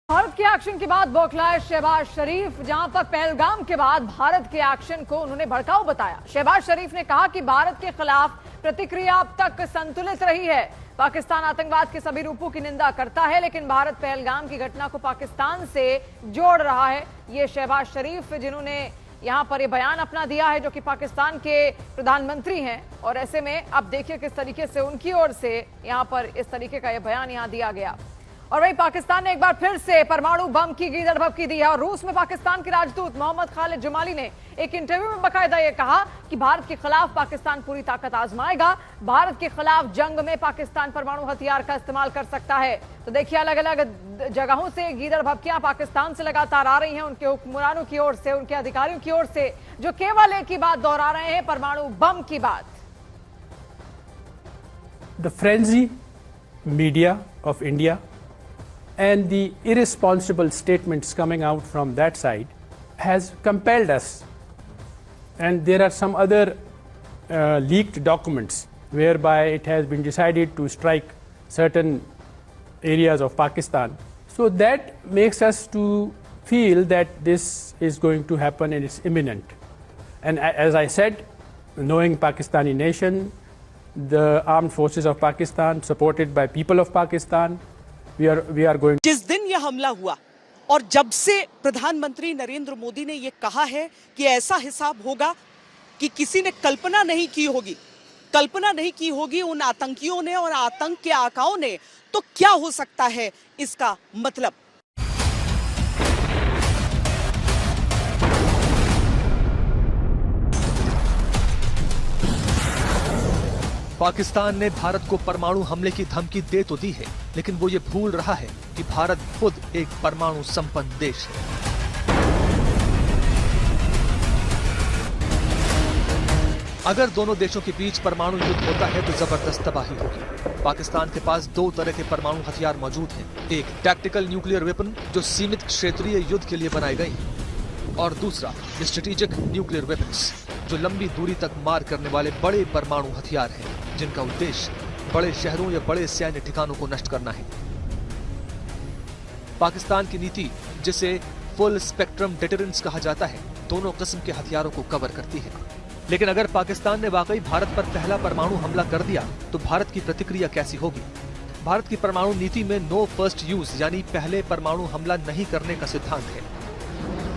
भारत के एक्शन के बाद बौखलाए शहबाज शरीफ, जहां पर पहलगाम के बाद भारत के एक्शन को उन्होंने भड़काऊ बताया। शहबाज शरीफ ने कहा कि भारत के खिलाफ प्रतिक्रिया अब तक संतुलित रही है। पाकिस्तान आतंकवाद के सभी रूपों की निंदा करता है, लेकिन भारत पहलगाम की घटना को पाकिस्तान से जोड़ रहा है। ये शहबाज शरीफ जिन्होंने यहां पर ये बयान अपना दिया है, जो कि पाकिस्तान के प्रधानमंत्री हैं, और ऐसे में अब देखिए किस तरीके से उनकी ओर से यहां पर इस तरीके का ये बयान यहां दिया गया। और वही पाकिस्तान ने एक बार फिर से परमाणु बम की गीदड़ भभकी दी है। और रूस में पाकिस्तान के राजदूत मोहम्मद खालिद जमाली ने एक इंटरव्यू में बकायदा ये कहा कि भारत के खिलाफ पाकिस्तान पूरी ताकत आजमाएगा। भारत के खिलाफ जंग में पाकिस्तान परमाणु हथियार का इस्तेमाल कर सकता है। तो देखिए, अलग अलग जगहों से गीदड़ भभकियां पाकिस्तान से लगातार आ रही हैं, उनके हुक्मरानों की ओर से, उनके अधिकारियों की ओर से, जो केवल एक ही बात दोहरा रहे हैं, परमाणु बम की बात। The frenzy media of India and the irresponsible statements coming out from that side has compelled us, and there are some other leaked documents whereby it has been decided to strike certain areas of Pakistan. So that makes us to feel that this is going to happen and it's imminent. And as I said, knowing Pakistani nation, the armed forces of Pakistan supported by people of Pakistan, we are going. जिस दिन यह हमला हुआ और जब से प्रधानमंत्री नरेंद्र मोदी ने यह कहा है कि ऐसा हिसाब होगा कि किसी ने कल्पना नहीं की होगी उन आतंकियों ने और आतंक के आकाओं ने, तो क्या हो सकता है इसका मतलब। पाकिस्तान ने भारत को परमाणु हमले की धमकी दे तो दी है, लेकिन वो ये भूल रहा है कि भारत खुद एक परमाणु संपन्न देश है। अगर दोनों देशों के बीच परमाणु युद्ध होता है तो जबरदस्त तबाही होगी। पाकिस्तान के पास दो तरह के परमाणु हथियार मौजूद हैं। एक टैक्टिकल न्यूक्लियर वेपन जो सीमित क्षेत्रीय युद्ध के लिए बनाए गए, और दूसरा स्ट्रेटेजिक न्यूक्लियर वेपन्स जो लंबी दूरी तक मार करने वाले बड़े परमाणु हथियार हैं, जिनका उद्देश्य बड़े शहरों या बड़े सैन्य ठिकानों को नष्ट करना है। पाकिस्तान की नीति, जिसे फुल स्पेक्ट्रम डिटरेंस कहा जाता है, दोनों किस्म के हथियारों को कवर करती है। लेकिन अगर पाकिस्तान ने वाकई भारत पर पहला परमाणु हमला कर दिया तो भारत की प्रतिक्रिया कैसी होगी। भारत की परमाणु नीति में नो फर्स्ट यूज यानी पहले परमाणु हमला नहीं करने का सिद्धांत है।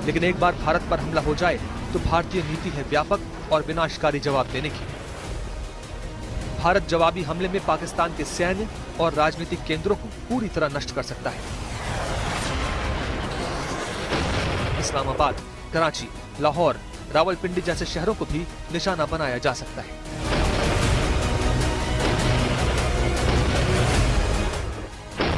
लेकिन एक बार भारत पर हमला हो जाए तो भारतीय नीति है व्यापक और विनाशकारी जवाब देने की। भारत जवाबी हमले में पाकिस्तान के सैन्य और राजनीतिक केंद्रों को पूरी तरह नष्ट कर सकता है। इस्लामाबाद, कराची, लाहौर, रावलपिंडी जैसे शहरों को भी निशाना बनाया जा सकता है।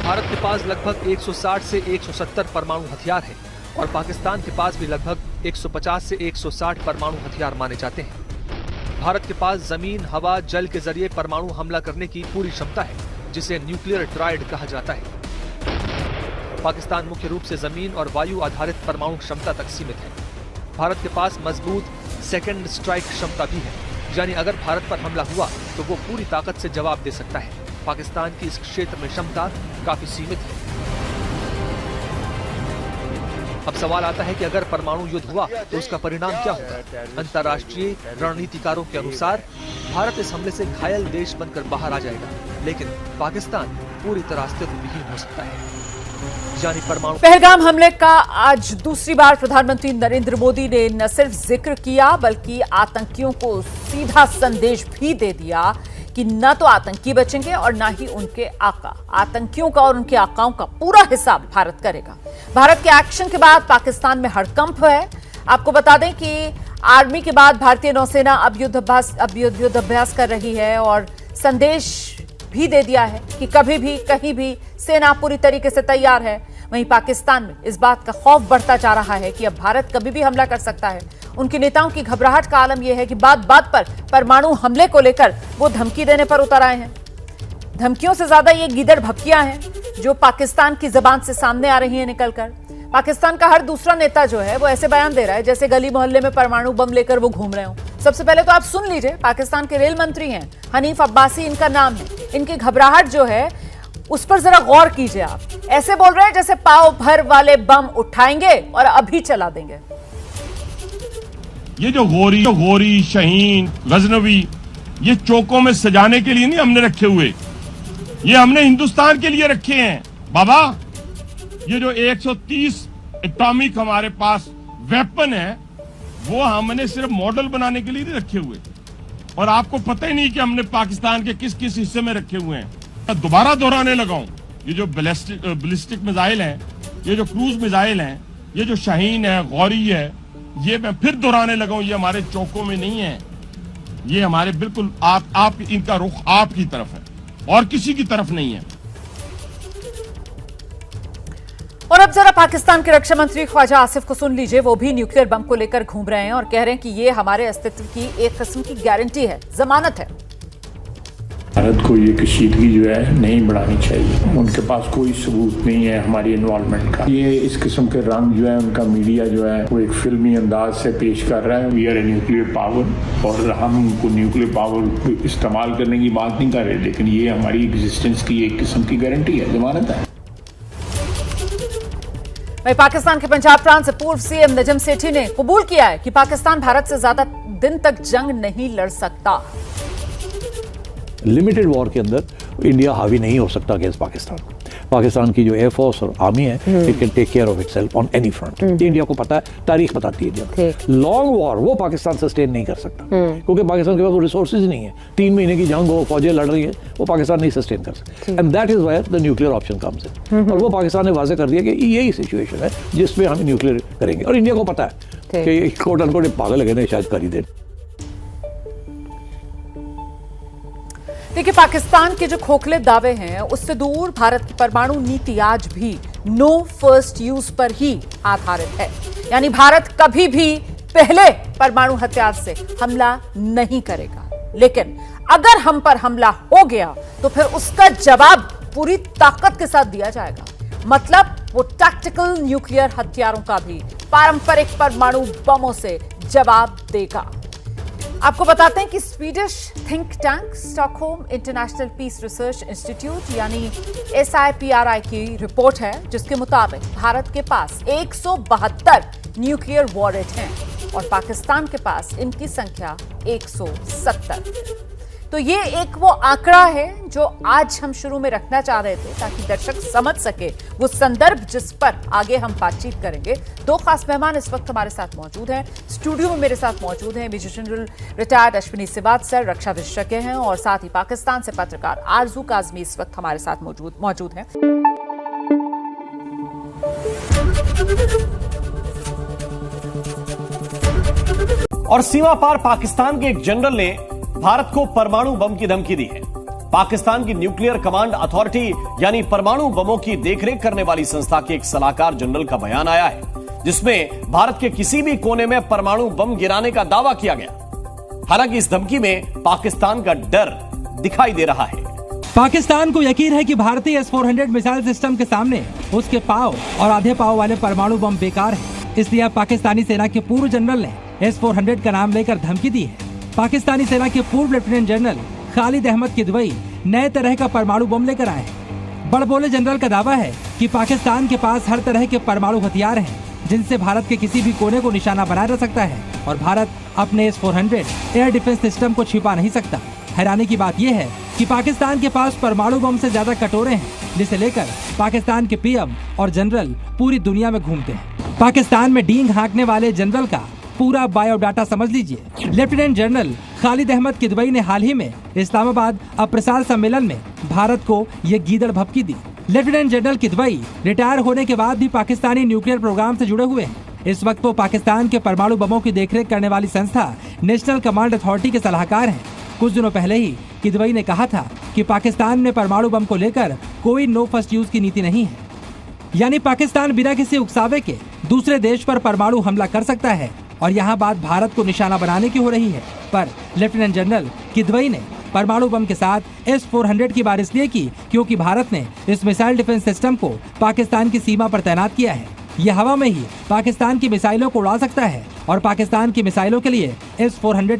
भारत के पास लगभग 160 से 170 परमाणु हथियार हैं और पाकिस्तान के पास भी लगभग 150 से 160 परमाणु हथियार माने जाते हैं। भारत के पास जमीन, हवा, जल के जरिए परमाणु हमला करने की पूरी क्षमता है, जिसे न्यूक्लियर ट्राइड कहा जाता है। पाकिस्तान मुख्य रूप से जमीन और वायु आधारित परमाणु क्षमता तक सीमित है। भारत के पास मजबूत सेकेंड स्ट्राइक क्षमता भी है, यानी अगर भारत पर हमला हुआ तो वो पूरी ताकत से जवाब दे सकता है। पाकिस्तान की इस क्षेत्र में क्षमता काफी सीमित है। अब सवाल आता है कि अगर परमाणु युद्ध हुआ तो उसका परिणाम क्या होगा। अंतर्राष्ट्रीय रणनीतिकारों के अनुसार भारत इस हमले से घायल देश बनकर बाहर आ जाएगा, लेकिन पाकिस्तान पूरी तरह अस्तित्वहीन हो सकता है। यानी परमाणु। पहलगाम हमले का आज दूसरी बार प्रधानमंत्री नरेंद्र मोदी ने न सिर्फ जिक्र किया बल्कि आतंकियों को सीधा संदेश भी दे दिया कि न तो आतंकी बचेंगे और न ही उनके आका। आतंकियों का और उनके आकाओं का पूरा हिसाब भारत करेगा। भारत के एक्शन के बाद पाकिस्तान में हड़कंप है। आपको बता दें कि आर्मी के बाद भारतीय नौसेना अब युद्ध अभ्यास कर रही है और संदेश भी दे दिया है कि कभी भी कहीं भी सेना पूरी तरीके से तैयार है। वहीं पाकिस्तान में इस बात का खौफ बढ़ता जा रहा है कि अब भारत कभी भी हमला कर सकता है। उनके नेताओं की घबराहट का आलम यह है कि बात बात पर परमाणु हमले को लेकर वो धमकी देने पर उतर आए हैं। धमकियों से ज्यादा ये गीदड़ भभकियां हैं जो पाकिस्तान की जबान से सामने आ रही हैं निकलकर। पाकिस्तान का हर दूसरा नेता जो है वो ऐसे बयान दे रहा है जैसे गली मोहल्ले में परमाणु बम लेकर वो घूम रहे हो। सबसे पहले तो आप सुन लीजिए, पाकिस्तान के रेल मंत्री हैं हनीफ अब्बासी, इनका नाम है। इनकी घबराहट जो है उस पर जरा गौर कीजिए। आप ऐसे बोल रहे हैं जैसे पाव भर वाले बम उठाएंगे और अभी चला देंगे। ये जो गोरी शहीन गजनवी, ये चौकों में सजाने के लिए नहीं हमने रखे हुए, ये हमने हिंदुस्तान के लिए रखे हैं बाबा। ये जो 130 एटॉमिक हमारे पास वेपन है, वो हमने सिर्फ मॉडल बनाने के लिए नहीं रखे हुए, और आपको पता ही नहीं कि हमने पाकिस्तान के किस किस हिस्से में रखे हुए हैं। मैं दोबारा दोहराने लगाऊं, ये जो बैलिस्टिक मिसाइल हैं, ये जो क्रूज मिसाइल हैं, ये जो शाहीन है, गौरी है, ये मैं फिर दोहराने लगाऊं, ये हमारे चौकों में नहीं है, ये हमारे बिल्कुल आप इनका रुख आपकी तरफ है और किसी की तरफ नहीं है। और अब जरा पाकिस्तान के रक्षा मंत्री ख्वाजा आसिफ को सुन लीजिए। वो भी न्यूक्लियर बम को लेकर घूम रहे हैं और कह रहे हैं कि ये हमारे अस्तित्व की एक किस्म की गारंटी है, जमानत है। भारत को ये कशीदगी जो है नहीं बढ़ानी चाहिए। उनके पास कोई सबूत नहीं है हमारी इन्वॉल्वमेंट का। ये इस किस्म के रंग जो है उनका मीडिया जो है वो एक फिल्मी अंदाज से पेश कर रहा है। We are a nuclear power, और हम उनको न्यूक्लियर पावर इस्तेमाल करने की बात नहीं कर रहे, लेकिन ये हमारी एग्जिस्टेंस की एक किस्म की गारंटी है, जमानत है। वहीं पाकिस्तान के पंजाब प्रांत से पूर्व सीएम नजम सेठी ने कबूल किया है कि पाकिस्तान भारत से ज्यादा दिन तक जंग नहीं लड़ सकता। लिमिटेड वॉर के अंदर इंडिया हावी नहीं हो सकता अगेंस्ट पाकिस्तान। पाकिस्तान की जो एयरफोर्स और आर्मी है, it can take care of itself on any front. India को पता है, तारीख बताती है। लॉन्ग वॉर वो पाकिस्तान सस्टेन नहीं कर सकता, क्योंकि पाकिस्तान के पास वो रिसोर्सेज नहीं है। 3 महीने की जंग हो, फौजें लड़ रही है, वो पाकिस्तान नहीं सस्टेन कर सकता। And that is where the nuclear option comes in. और वो पाकिस्तान ने वाजे कर दिया कि यही सिचुएशन है जिसमें हम न्यूक्लियर करेंगे, और इंडिया को पता है कि कोट अनकोट पागल लगे शायद कर ही दे। देखिए, पाकिस्तान के जो खोखले दावे हैं उससे दूर भारत की परमाणु नीति आज भी नो फर्स्ट यूज पर ही आधारित है। यानी भारत कभी भी पहले परमाणु हथियार से हमला नहीं करेगा, लेकिन अगर हम पर हमला हो गया तो फिर उसका जवाब पूरी ताकत के साथ दिया जाएगा। मतलब वो टैक्टिकल न्यूक्लियर हथियारों का भी पारंपरिक परमाणु बमों से जवाब देगा। आपको बताते हैं कि Swedish think tank Stockholm International Peace Research Institute यानी SIPRI की रिपोर्ट है, जिसके मुताबिक भारत के पास 172 न्यूक्लियर वॉरहेड हैं और पाकिस्तान के पास इनकी संख्या 170। तो ये एक वो आंकड़ा है जो आज हम शुरू में रखना चाह रहे थे, ताकि दर्शक समझ सके वो संदर्भ जिस पर आगे हम बातचीत करेंगे। 2 खास मेहमान इस वक्त हमारे साथ मौजूद हैं। स्टूडियो में मेरे साथ मौजूद हैं major general retired Ashwini Siwach sir, रक्षा विशेषज्ञ हैं, और साथ ही पाकिस्तान से पत्रकार आरजू काजमी इस वक्त हमारे साथ मौजूद हैं। और सीमा पार पाकिस्तान के एक जनरल ने भारत को परमाणु बम की धमकी दी है। पाकिस्तान की न्यूक्लियर कमांड अथॉरिटी यानी परमाणु बमों की देखरेख करने वाली संस्था के एक सलाहकार जनरल का बयान आया है, जिसमें भारत के किसी भी कोने में परमाणु बम गिराने का दावा किया गया। हालांकि इस धमकी में पाकिस्तान का डर दिखाई दे रहा है। पाकिस्तान को यकीन है कि भारतीय S-400 मिसाइल सिस्टम के सामने उसके पाव और आधे पाव वाले परमाणु बम बेकार है। इसलिए अब पाकिस्तानी सेना के पूर्व जनरल ने S-400 का नाम लेकर धमकी दी है। पाकिस्तानी सेना के पूर्व लेफ्टिनेंट जनरल खालिद अहमद किदवई नए तरह का परमाणु बम लेकर आए हैं। बड़बोले जनरल का दावा है कि पाकिस्तान के पास हर तरह के परमाणु हथियार हैं, जिनसे भारत के किसी भी कोने को निशाना बनाया जा सकता है, और भारत अपने S-400 एयर डिफेंस सिस्टम को छिपा नहीं सकता। हैरानी की बात यह है कि पाकिस्तान के पास परमाणु बम से ज्यादा कटोरे हैं, जिसे लेकर पाकिस्तान के PM और जनरल पूरी दुनिया में घूमते हैं। पाकिस्तान में डींग हाँकने वाले जनरल का पूरा बायोडाटा समझ लीजिए। लेफ्टिनेंट जनरल खालिद अहमद किदवई ने हाल ही में इस्लामाबाद अप्रसार सम्मेलन में भारत को ये गीदड़ भभकी दी। लेफ्टिनेंट जनरल किदवई रिटायर होने के बाद भी पाकिस्तानी न्यूक्लियर प्रोग्राम से जुड़े हुए हैं। इस वक्त वो पाकिस्तान के परमाणु बमों की देखरेख करने वाली संस्था नेशनल कमांड अथॉरिटी के सलाहकार हैं। कुछ दिनों पहले ही किदवई ने कहा था कि पाकिस्तान में परमाणु बम को लेकर कोई नो फर्स्ट यूज की नीति नहीं है, यानी पाकिस्तान बिना किसी उकसावे के दूसरे देश पर परमाणु हमला कर सकता है, और यहाँ बात भारत को निशाना बनाने की हो रही है। पर लेफ्टिनेंट जनरल किदवई ने परमाणु बम के साथ S-400 की बात इसलिए की क्योंकि भारत ने इस मिसाइल डिफेंस सिस्टम को पाकिस्तान की सीमा पर तैनात किया है। यह हवा में ही पाकिस्तान की मिसाइलों को उड़ा सकता है, और पाकिस्तान की मिसाइलों के लिए S-400